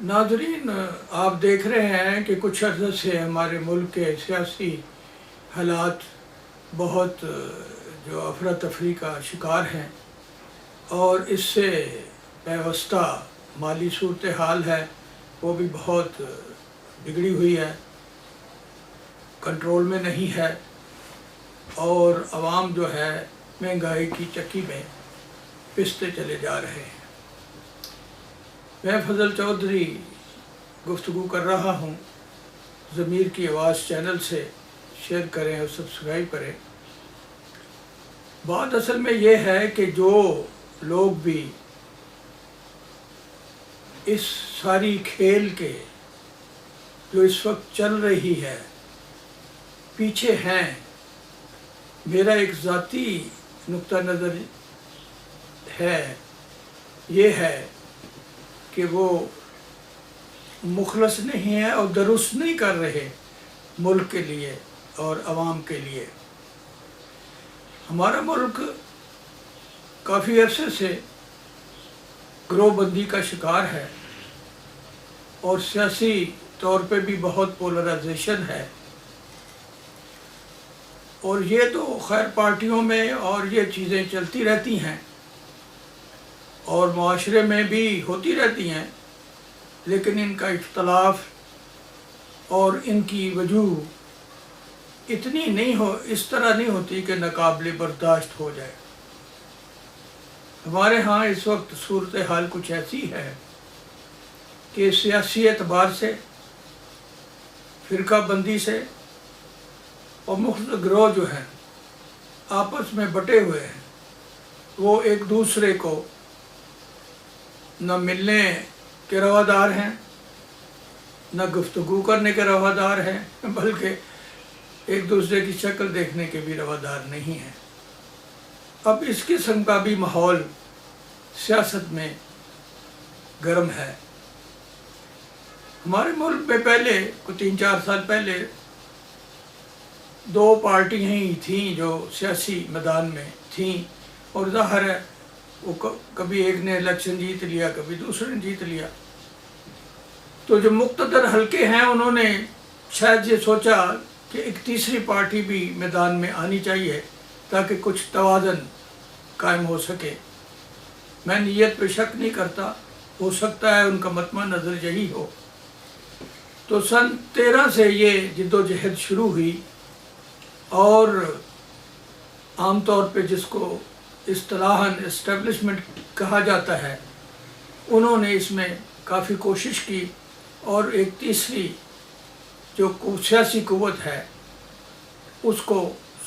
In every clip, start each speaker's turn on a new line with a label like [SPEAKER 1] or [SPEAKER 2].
[SPEAKER 1] नाज़रीन, आप देख रहे हैं कि कुछ अर्से से हमारे मुल्क के सियासी हालात बहुत जो अफरा तफरी का शिकार हैं और इससे पेवस्ता माली सूरत हाल है वो भी बहुत बिगड़ी हुई है, कंट्रोल में नहीं है और आवाम जो है महंगाई की चक्की में पिसते चले जा रहे हैं। मैं फजल चौधरी गुफ्तगू कर रहा हूँ ज़मीर की आवाज़ चैनल से। शेयर करें और सब्सक्राइब करें। बात असल में ये है कि जो लोग भी इस सारी खेल के जो इस वक्त चल रही है पीछे हैं, मेरा एक ज़ाती नुक्ता नज़र है, ये है कि वो मुखलस नहीं है और दुरुस्त नहीं कर रहे मुल्क के लिए और आवाम के लिए। हमारा मुल्क काफ़ी अरसे से गिरोहबंदी का शिकार है और सियासी तौर पे भी बहुत पोलराइजेशन है और ये तो खैर पार्टियों में और ये चीज़ें चलती रहती हैं और माशरे में भी होती रहती हैं, लेकिन इनका इख्तलाफ और इनकी वजूह इतनी नहीं हो, इस तरह नहीं होती कि नाकाबिले बर्दाश्त हो जाए। हमारे यहाँ इस वक्त सूरत हाल कुछ ऐसी है कि सियासी एतबार से, फ़िरका बंदी से और मुख्तलिफ गिरोह जो हैं आपस में बटे हुए हैं, वो एक दूसरे को न मिलने के रवादार हैं, न गुफ्तगू करने के रवादार हैं, बल्कि एक दूसरे की शक्ल देखने के भी रवादार नहीं हैं। अब इस किस्म का भी माहौल सियासत में गर्म है। हमारे मुल्क में पहले कुछ 3-4 साल पहले 2 पार्टियाँ ही थीं जो सियासी मैदान में थीं और ज़ाहिर है वो कभी एक ने इलेक्शन जीत लिया, कभी दूसरे ने जीत लिया। तो जो मुक़्तदर हल्के हैं उन्होंने शायद ये सोचा कि एक तीसरी पार्टी भी मैदान में आनी चाहिए ताकि कुछ तवाज़न कायम हो सके। मैं नीयत पे शक नहीं करता, हो सकता है उनका मतमा नज़र यही हो। तो सन 13 से ये जिद्दोजहद शुरू हुई और आम तौर पे जिसको इस्तिलाहन एस्टेब्लिशमेंट कहा जाता है, उन्होंने इसमें काफ़ी कोशिश की और एक तीसरी जो सियासी क़ुव्वत है उसको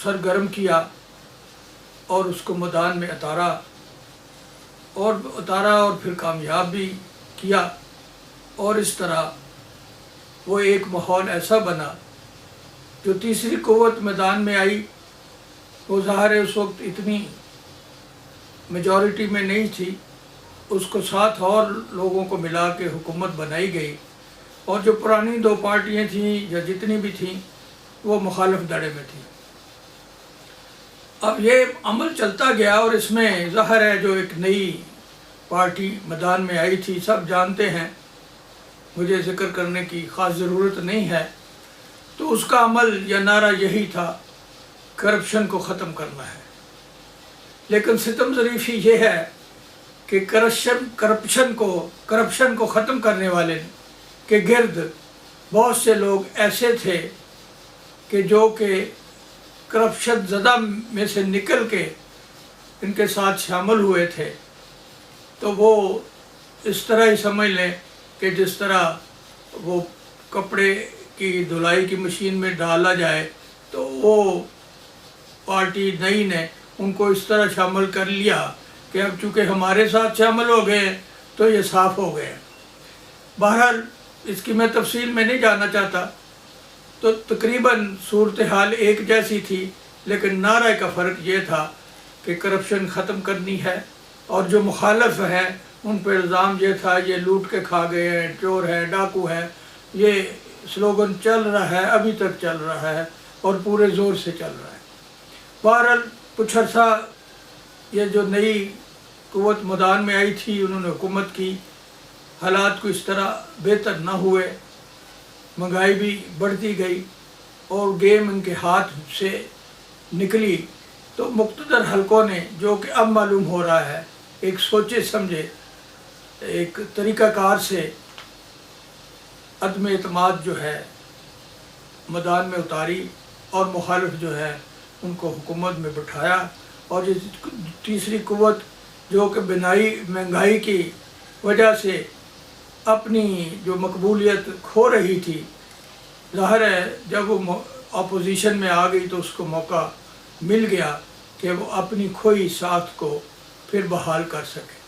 [SPEAKER 1] सरगर्म किया और उसको मैदान में उतारा और फिर कामयाब भी किया और इस तरह वो एक माहौल ऐसा बना। जो तीसरी क़ुव्वत मैदान में आई वो ज़ाहिर है उस वक्त इतनी मेजॉरिटी में नहीं थी, उसको साथ और लोगों को मिला के हुकूमत बनाई गई और जो पुरानी 2 पार्टियां थीं या जितनी भी थीं वो मुखालिफ धड़े में थीं। अब ये अमल चलता गया और इसमें ज़ाहिर है जो एक नई पार्टी मैदान में आई थी, सब जानते हैं, मुझे ज़िक्र करने की ख़ास ज़रूरत नहीं है। तो उसका अमल या नारा यही था, करप्शन को ख़त्म करना है। लेकिन सितम ज़रीफ़ी ये है कि करप्शन को ख़त्म करने वाले के गिर्द बहुत से लोग ऐसे थे कि जो कि करप्शन ज़दा में से निकल के इनके साथ शामिल हुए थे। तो वो इस तरह ही समझ लें कि जिस तरह वो कपड़े की धुलाई की मशीन में डाला जाए तो वो पार्टी नई ने उनको इस तरह शामिल कर लिया कि अब चूँकि हमारे साथ शामिल हो गए तो ये साफ़ हो गए। बहरहाल इसकी मैं तफसील में नहीं जाना चाहता। तो तकरीबन सूरत हाल एक जैसी थी, लेकिन नारे का फ़र्क ये था कि करप्शन ख़त्म करनी है और जो मुखालफ हैं उन पर इल्ज़ाम ये था ये लूट के खा गए हैं, चोर हैं, डाकू हैं। ये स्लोगन चल रहा है, अभी तक चल रहा है और पूरे ज़ोर से चल रहा है। बहरहाल कुछ अर्सा ये जो नई क़ुव्वत मैदान में आई थी उन्होंने हुकूमत की, हालात को इस तरह बेहतर न हुए, महंगाई भी बढ़ती गई और गेम इनके हाथ से निकली, तो मुक़्तदर हलकों ने, जो कि अब मालूम हो रहा है, एक सोचे समझे एक तरीक़ाकार से अदम एतमाद जो है मैदान में उतारी और मुखालिफ जो है उनको हुकूमत में बिठाया। और ये तीसरी कुव्वत जो कि महंगाई की वजह से अपनी जो मकबूलियत खो रही थी, ज़ाहिर है जब वो अपोजिशन में आ गई तो उसको मौका मिल गया कि वो अपनी खोई साख को फिर बहाल कर सके।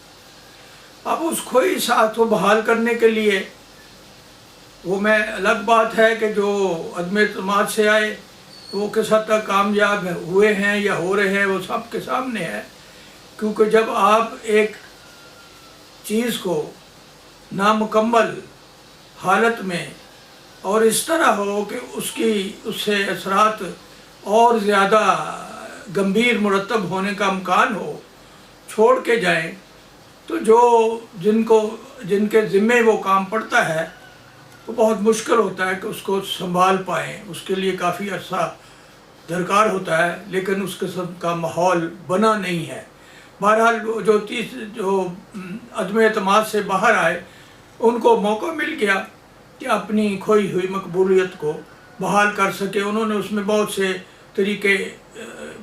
[SPEAKER 1] अब उस खोई साख को बहाल करने के लिए वो में अलग बात है कि जो अदम एतमाद से आए वो किस हद तक कामयाब हुए हैं या हो रहे हैं, वो सब के सामने है। क्योंकि जब आप एक चीज़ को नामुकम्मल हालत में और इस तरह हो कि उससे असरात और ज़्यादा गंभीर मुरतब होने का इम्कान हो, छोड़ के जाएं, तो जिनके ज़िम्मे वो काम पड़ता है वो बहुत मुश्किल होता है कि उसको संभाल पाएँ। उसके लिए काफ़ी अर्सा दरकार होता है, लेकिन उस किस्म का माहौल बना नहीं है। बहरहाल जो अदम एतमाद से बाहर आए उनको मौका मिल गया कि अपनी खोई हुई मकबूलियत को बहाल कर सके। उन्होंने उसमें बहुत से तरीके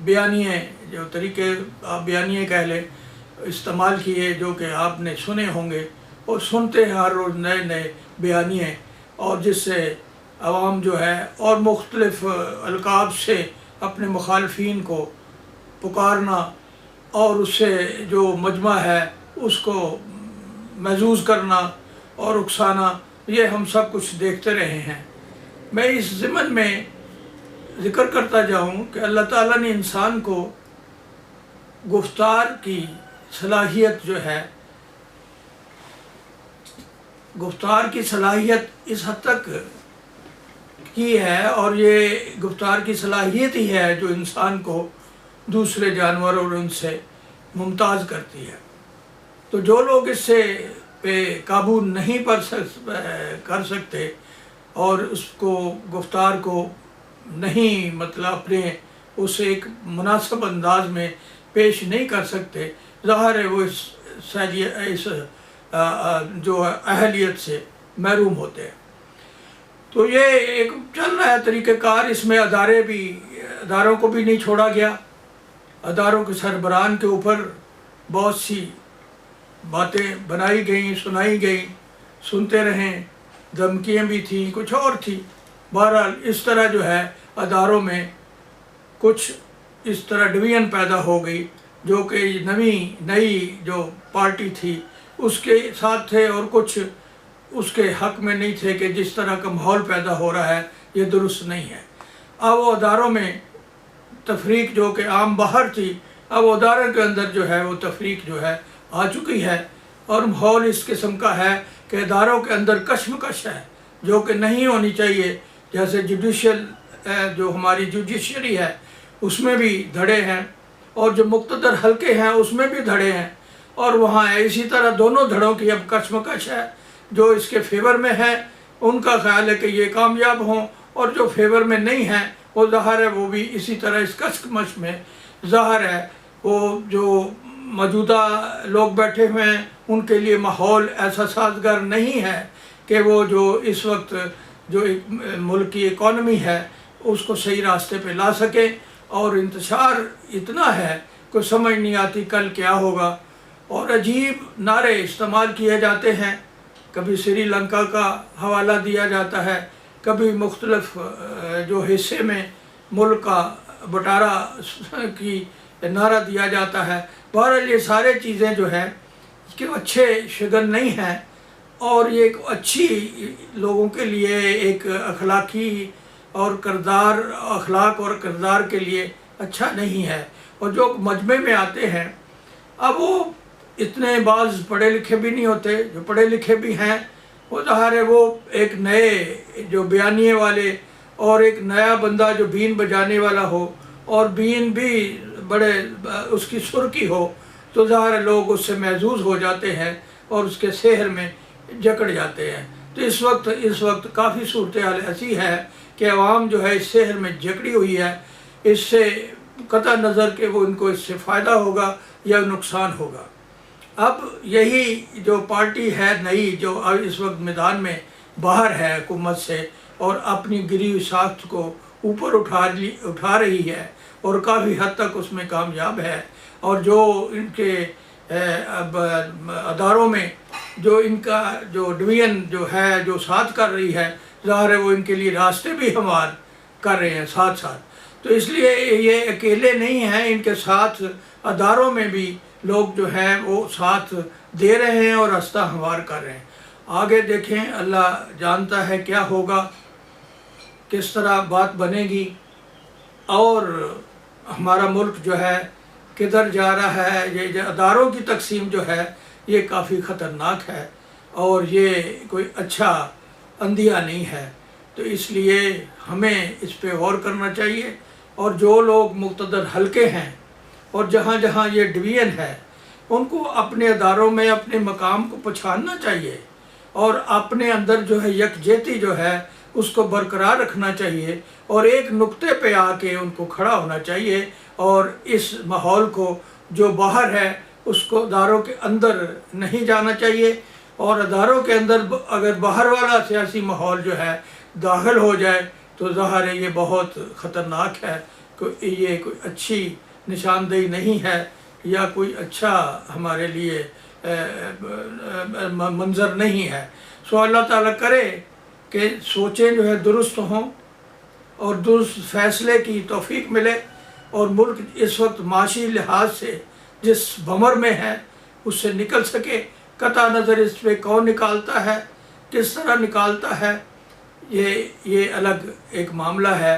[SPEAKER 1] बयानिए कह लें इस्तेमाल किए, जो कि आपने सुने होंगे और सुनते हैं हर रोज़ नए नए बयानिए, और जिससे आवाम जो है और मुख्तलिफ अलकाब से अपने मुखालफीन को पुकारना और उससे जो मजमा है उसको महजूज़ करना और उकसाना, ये हम सब कुछ देखते रहे हैं। मैं इस ज़िमन में ज़िक्र करता जाऊँ कि अल्लाह ताला ने इंसान को गुफ्तार की सलाहियत जो है, गुफ्तार की सलाहियत इस हद तक की है, और ये गुफ्तार की सलाहियत ही है जो इंसान को दूसरे जानवरों और उनसे मुमताज़ करती है। तो जो लोग इससे पे काबू नहीं कर सकते और उसको गुफ्तार को नहीं अपने उस एक मुनासिब अंदाज में पेश नहीं कर सकते, ज़ाहिर है वो इस जो अहलियत से महरूम होते हैं। तो ये एक चल रहा है तरीक़ेकार, इसमें अदारों को भी नहीं छोड़ा गया। अदारों के सरबराहान के ऊपर बहुत सी बातें बनाई गई, सुनाई गई, सुनते रहें, धमकियाँ भी थी, कुछ और थी। बहरहाल इस तरह जो है अदारों में कुछ इस तरह डिवीज़न पैदा हो गई, जो कि नई जो पार्टी थी उसके साथ थे और कुछ उसके हक़ में नहीं थे कि जिस तरह का माहौल पैदा हो रहा है ये दुरुस्त नहीं है। अब वो अदारों में तफरीक जो कि आम बाहर थी, अब अदारों के अंदर जो है वो तफरीक जो है आ चुकी है, और माहौल इस किस्म का है कि अदारों के अंदर कशमकश है जो कि नहीं होनी चाहिए। जैसे जुडिशल जो हमारी जुडिशरी है उसमें भी धड़े हैं, और जो मुक़्तदर हल्के हैं उसमें भी धड़े हैं, और वहाँ इसी तरह दोनों धड़ों की अब कशमकश है। जो इसके फेवर में है उनका ख्याल है कि ये कामयाब हों, और जो फेवर में नहीं है वो ज़ाहिर है वो भी इसी तरह इस कशमकश में, ज़ाहिर है वो जो मौजूदा लोग बैठे हुए हैं उनके लिए माहौल ऐसा साजगार नहीं है कि वो जो इस वक्त जो एक मुल्क की इकॉनमी है उसको सही रास्ते पे ला सके। और इंतशार इतना है कोई समझ नहीं आती कल क्या होगा, और अजीब नारे इस्तेमाल किए जाते हैं। कभी श्रीलंका का हवाला दिया जाता है, कभी मुख्तलिफ जो हिस्से में मुल्क का बटारा की नारा दिया जाता है। बहरहाल ये सारे चीज़ें जो है कि अच्छे शगन नहीं हैं, और ये एक अच्छी लोगों के लिए एक अखलाकी और अखलाक और किरदार के लिए अच्छा नहीं है। और जो मजमे में आते हैं अब वो इतने बाज़ पढ़े लिखे भी नहीं होते, जो पढ़े लिखे भी हैं वो ज़ाहिर है वो एक नए जो बयानिए वाले और एक नया बंदा जो बीन बजाने वाला हो और बीन भी बड़े उसकी सुर की हो, तो ज़ाहिर लोग उससे महजूज़ हो जाते हैं और उसके शहर में جکڑ جاتے ہیں۔ تو اس وقت کافی صورتحال ایسی ہے کہ عوام جو ہے اس شہر میں جکڑی ہوئی ہے، اس سے قطع نظر کہ وہ ان کو اس سے فائدہ ہوگا یا نقصان ہوگا۔ اب یہی جو پارٹی ہے نئی، جو اس وقت میدان میں باہر ہے حکومت سے اور اپنی گری ہوئی ساخت کو اوپر اٹھا رہی ہے اور کافی حد تک اس میں کامیاب ہے، اور جو ان کے اداروں میں جو ان کا جو ڈویژن جو ہے جو ساتھ کر رہی ہے، ظاہر ہے وہ ان کے لیے راستے بھی ہموار کر رہے ہیں ساتھ ساتھ۔ تو اس لیے یہ اکیلے نہیں ہیں، ان کے ساتھ اداروں میں بھی لوگ جو ہیں وہ ساتھ دے رہے ہیں اور راستہ ہموار کر رہے ہیں۔ آگے دیکھیں، اللہ جانتا ہے کیا ہوگا، کس طرح بات بنے گی، اور ہمارا ملک جو ہے کدھر جا رہا ہے۔ یہ اداروں کی تقسیم جو ہے یہ کافی خطرناک ہے اور یہ کوئی اچھا اندیہ نہیں ہے۔ تو اس لیے ہمیں اس پہ غور کرنا چاہیے، اور جو لوگ مقتدر حلقے ہیں اور جہاں جہاں یہ ڈویژن ہے، ان کو اپنے اداروں میں اپنے مقام کو پہچاننا چاہیے اور اپنے اندر جو ہے یکجہتی جو ہے اس کو برقرار رکھنا چاہیے، اور ایک نقطے پہ آ کے ان کو کھڑا ہونا چاہیے، اور اس ماحول کو جو باہر ہے اس کو اداروں کے اندر نہیں جانا چاہیے، اور اداروں کے اندر اگر باہر والا سیاسی ماحول جو ہے داخل ہو جائے تو ظاہر ہے یہ بہت خطرناک ہے، یہ کوئی اچھی نشاندہی نہیں ہے یا کوئی اچھا ہمارے لیے منظر نہیں ہے۔ سو اللہ تعالیٰ کرے کہ سوچیں جو ہے درست ہوں اور درست فیصلے کی توفیق ملے، اور ملک اس وقت معاشی لحاظ سے جس بھنور میں ہے اس سے نکل سکے۔ قطع نظر اس پہ کون نکالتا ہے، کس طرح نکالتا ہے، یہ الگ ایک معاملہ ہے۔